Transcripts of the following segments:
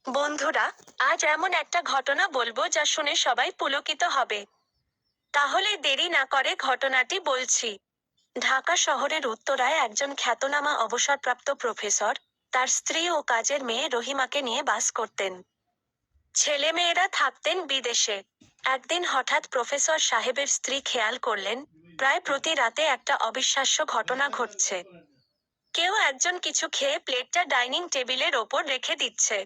বন্ধুরা, আজ এমন একটা ঘটনা বলবো যা শুনে সবাই পুলকিত হবে। তাহলে দেরি না করে ঘটনাটি বলছি। ঢাকা শহরের উত্তরায় একজন খ্যাতনামা অবসরপ্রাপ্ত প্রফেসর, তার স্ত্রী ও কাজের মেয়ে রহিমাকে নিয়ে বাস করতেন। ছেলেমেয়েরা থাকতেন বিদেশে। একদিন হঠাৎ প্রফেসর সাহেবের স্ত্রী খেয়াল করলেন, প্রায় প্রতি রাতে একটা অবিশ্বাস্য ঘটনা ঘটছে। কেউ একজন কিছু খেয়ে প্লেটটা ডাইনিং টেবিলের ওপর রেখে দিচ্ছে।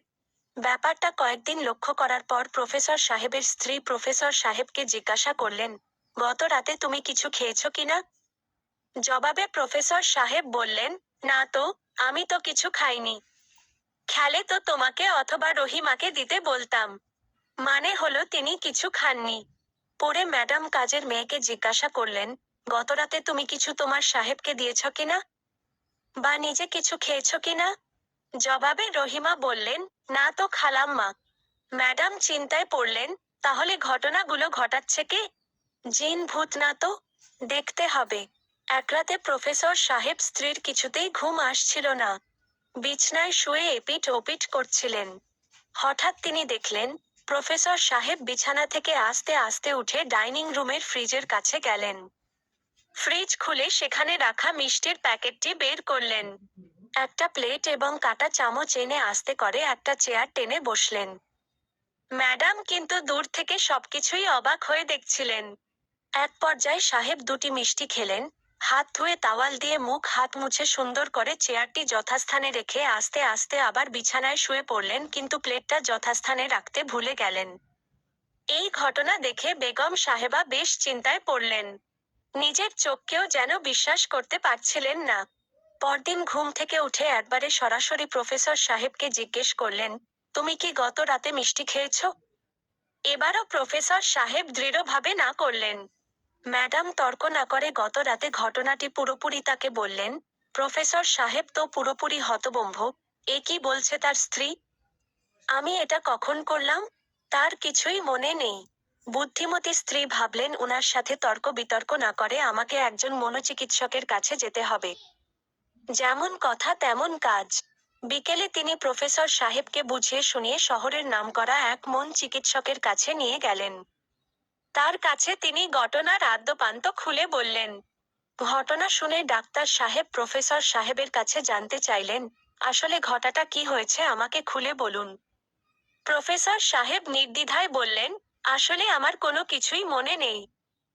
ব্যাপারটা কয়েকদিন লক্ষ্য করার পর প্রফেসর সাহেবের স্ত্রী প্রফেসর সাহেবকে জিজ্ঞাসা করলেন, গত রাতে তুমি কিছু খেয়েছো কিনা? জবাবে প্রফেসর সাহেব বললেন, না তো, আমি তো কিছু খাইনি। খেলে তো তোমাকে অথবা রহিমাকে দিতে বলতাম। মানে হলো তিনি কিছু খাননি। পরে ম্যাডাম কাজের মেয়েকে জিজ্ঞাসা করলেন, গত রাতে তুমি কিছু তোমার সাহেবকে দিয়েছ কিনা, বা নিজে কিছু খেয়েছো কিনা? জবাবে রহিমা বললেন, না তো খালাম্মা। ম্যাডাম চিন্তায় পড়লেন, তাহলে ঘটনাগুলো ঘটাচ্ছে কে? জিন ভূত না তো? দেখতে হবে। এক রাতে প্রফেসর সাহেব স্ত্রীর কিছুতেই ঘুম আসছিল না। বিছনায় শুয়ে এপিঠ ওপিঠ করছিলেন। হঠাৎ তিনি দেখলেন, প্রফেসর সাহেব বিছানা থেকে আস্তে আস্তে উঠে ডাইনিং রুমের ফ্রিজের কাছে গেলেন। ফ্রিজ খুলে সেখানে রাখা মিষ্টির প্যাকেটটি বের করলেন। একটা প্লেট এবং কাঁটা চামচ এনে আস্তে করে একটা চেয়ার টেনে বসলেন। ম্যাডাম কিন্তু দূর থেকে সবকিছুই অবাক হয়ে দেখছিলেন। এক পর্যায়ে সাহেব দুটি মিষ্টি খেলেন, হাত ধুয়ে তাওয়াল দিয়ে মুখ হাত মুছে সুন্দর করে চেয়ারটি যথাস্থানে রেখে আস্তে আস্তে আবার বিছানায় শুয়ে পড়লেন, কিন্তু প্লেটটা যথাস্থানে রাখতে ভুলে গেলেন। এই ঘটনা দেখে বেগম সাহেবা বেশ চিন্তায় পড়লেন। নিজের চোখকেও যেন বিশ্বাস করতে পারছিলেন না। পরদিন ঘুম থেকে উঠে একবারে সরাসরি প্রফেসর সাহেবকে জিজ্ঞেস করলেন, তুমি কি গত রাতে মিষ্টি খেয়েছো? এবারও প্রফেসর সাহেব দৃঢ়ভাবে না করলেন। ম্যাডাম তর্ক না করে গত রাতে ঘটনাটি পুরোপুরি তাকে বললেন। প্রফেসর সাহেব তো পুরোপুরি হতভম্ব। এ কি বলছে তার স্ত্রী? আমি এটা কখন করলাম? তার কিছুই মনে নেই। বুদ্ধিমতী স্ত্রী ভাবলেন, উনার সাথে তর্ক বিতর্ক না করে আমাকে একজন মনোচিকিৎসকের কাছে যেতে হবে। যেমন কথা তেমন কাজ। বিকেলে তিনি প্রফেসর সাহেবকে বুঝিয়ে শুনিয়ে শহরের নামকরা এক মন চিকিৎসকের কাছে নিয়ে গেলেন। তার কাছে তিনি ঘটনার আদ্যোপান্ত খুলে বললেন। ঘটনা শুনে ডাক্তার সাহেব প্রফেসর সাহেবের কাছে জানতে চাইলেন, আসলে ঘটাটা কি হয়েছে আমাকে খুলে বলুন। প্রফেসর সাহেব নির্দ্বিধায় বললেন, আসলে আমার কোনো কিছুই মনে নেই।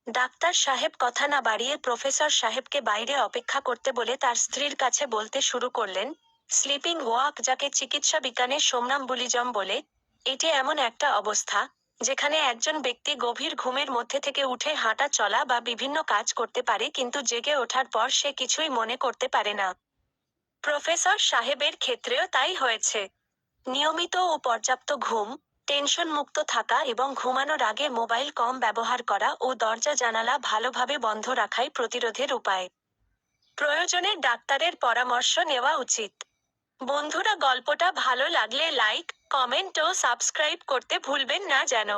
ডাক্তার সাহেব কথা না বাড়িয়ে প্রফেসর সাহেবকে বাইরে অপেক্ষা করতে বলে তার স্ত্রীর কাছে বলতে শুরু করলেন, স্লিপিং ওয়াক, যাকে চিকিৎসা বিজ্ঞানে সোমনাম্বুলিজম বলে, এটি এমন একটা অবস্থা যেখানে একজন ব্যক্তি গভীর ঘুমের মধ্যে থেকে উঠে হাঁটা চলা বা বিভিন্ন কাজ করতে পারে, কিন্তু জেগে ওঠার পর সে কিছুই মনে করতে পারে না। প্রফেসর সাহেবের ক্ষেত্রেও তাই হয়েছে। নিয়মিত ও পর্যাপ্ত ঘুম, টেনশন মুক্ত থাকা এবং ঘুমানোর আগে মোবাইল কম ব্যবহার করা ও দরজা জানালা ভালোভাবে বন্ধ রাখাই প্রতিরোধের উপায়। প্রয়োজনে ডাক্তারের পরামর্শ নেওয়া উচিত। বন্ধুরা, গল্পটা ভালো লাগলে লাইক, কমেন্ট ও সাবস্ক্রাইব করতে ভুলবেন না যেন।